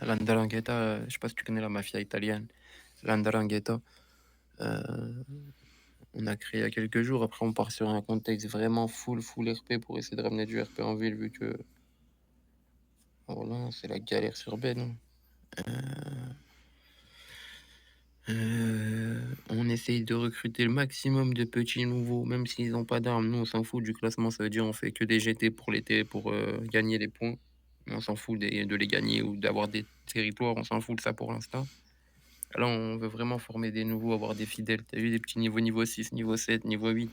l'Andrangheta, je sais pas si tu connais la mafia italienne. L'Andrangheta, euh, on a créé il y a quelques jours. Après, on part sur un contexte vraiment full RP pour essayer de ramener du RP en ville, vu que voilà, c'est la galère sur Ben, hein. On essaye de recruter le maximum de petits nouveaux, même s'ils n'ont pas d'armes. Nous, on s'en fout du classement. Ça veut dire on fait que des GT pour l'été pour gagner les points. On s'en fout de les gagner ou d'avoir des territoires. On s'en fout de ça pour l'instant. Là, on veut vraiment former des nouveaux, avoir des fidèles. T'as vu des petits niveaux, niveau 6, niveau 7, niveau 8,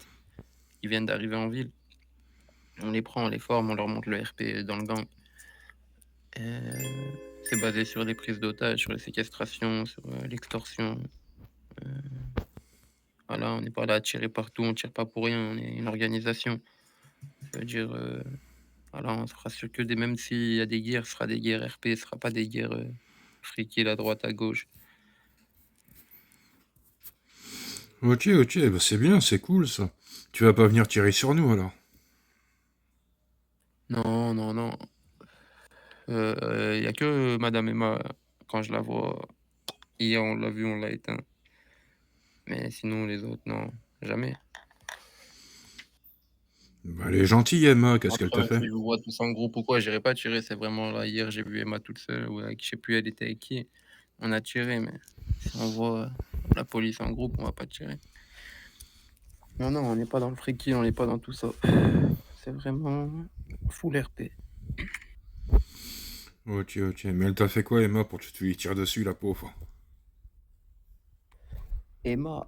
qui viennent d'arriver en ville. On les prend, on les forme, on leur montre le RP dans le gang. C'est basé sur les prises d'otages, sur la séquestration, sur l'extorsion. Voilà, on n'est pas là à tirer partout, on tire pas pour rien, on est une organisation. Ça veut dire, voilà, on sera sûr que même s'il y a des guerres, ce sera des guerres RP, ce sera pas des guerres friquées à droite, à gauche. Ok, ok, bah c'est bien, c'est cool ça. Tu vas pas venir tirer sur nous alors? Non, non, non. Il y a que Madame Emma, quand je la vois, hier on l'a vu, on l'a éteint. Mais sinon, les autres, non, jamais. Bah, elle est gentille, Emma, qu'est-ce qu'elle Après, t'a fait? si je vous vois tous en groupe ou quoi, j'irai pas tirer. C'est vraiment là, hier, j'ai vu Emma toute seule, ou avec, je sais plus, elle était avec qui. On a tiré, mais si on voit la police en groupe, on va pas tirer. Non, non, on n'est pas dans le friki, on n'est pas dans tout ça. C'est vraiment full RP. Ok, ok, mais elle t'a fait quoi, Emma, pour que tu lui tires dessus, la pauvre? Emma,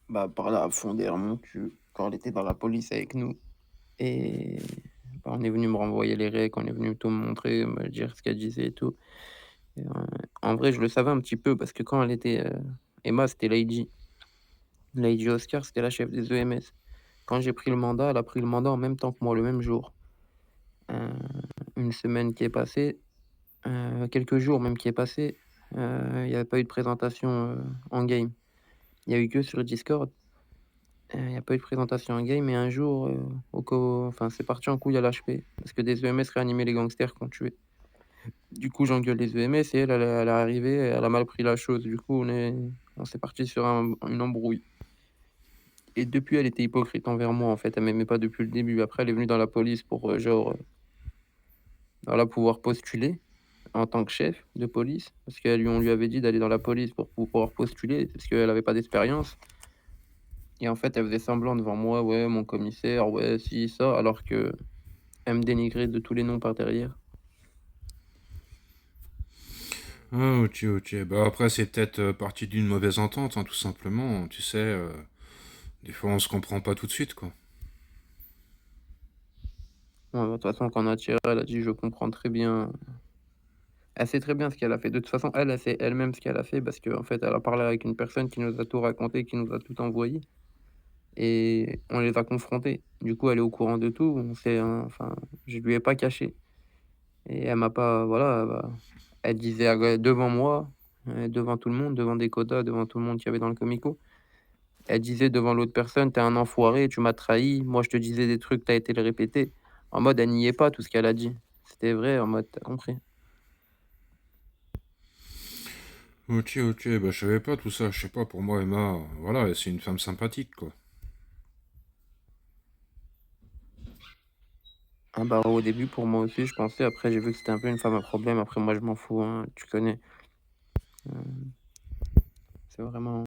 bah, par là, à fond derrière mon cul, quand elle était dans la police avec nous. Et bah, on est venu me renvoyer les règles, on est venu tout me montrer, me dire ce qu'elle disait et tout. Et, en vrai, je le savais un petit peu parce que quand elle était. Emma, c'était Lady. Lady Oscar, c'était la chef des EMS. Quand j'ai pris le mandat, elle a pris le mandat en même temps que moi, le même jour. Euh, une semaine qui est passée, quelques jours même qui est passé, il n'y avait pas eu de présentation en game. Il y a eu que sur Discord. Il n'y a pas eu de présentation en game. Et un jour, enfin, c'est parti en couille à l'HP. Parce que des EMS réanimaient les gangsters qu'on tuait. Du coup, j'engueule les EMS et elle est arrivée, elle a mal pris la chose. Du coup, on s'est parti sur une embrouille. Et depuis, elle était hypocrite envers moi, en fait. Elle m'aimait pas depuis le début. Après, elle est venue dans la police pour, voilà, pouvoir postuler en tant que chef de police. Parce on lui avait dit d'aller dans la police pour pouvoir postuler, parce qu'elle avait pas d'expérience. Et en fait, elle faisait semblant devant moi, ouais, mon commissaire, ouais, si, ça, alors que elle me dénigrait de tous les noms par derrière. Ah, ok, ok, bah après, c'est peut-être partie d'une mauvaise entente, hein, tout simplement, tu sais, des fois, on se comprend pas tout de suite, quoi. Ouais, bah, de toute façon, quand on a tiré, elle a dit, je comprends très bien. Elle sait très bien ce qu'elle a fait. De toute façon, elle sait elle-même ce qu'elle a fait parce qu'en fait, elle a parlé avec une personne qui nous a tout raconté, qui nous a tout envoyé et on les a confrontés. Du coup, elle est au courant de tout. On sait, hein, enfin, je lui ai pas caché et elle m'a pas, voilà, bah, elle disait devant moi, devant tout le monde, devant des quotas, devant tout le monde qu'il y avait dans le comico. Elle disait devant l'autre personne, t'es un enfoiré, tu m'as trahi. Moi, je te disais des trucs, t'as été le répéter. En mode, elle niait pas tout ce qu'elle a dit. C'était vrai, en mode, t'as compris. Ok, ok, bah je savais pas tout ça, je sais pas, pour moi, Emma, voilà, c'est une femme sympathique, quoi. Ah bah, au début, pour moi aussi, je pensais. Après, j'ai vu que c'était un peu une femme à problème. Après, moi, je m'en fous, hein, tu connais. C'est vraiment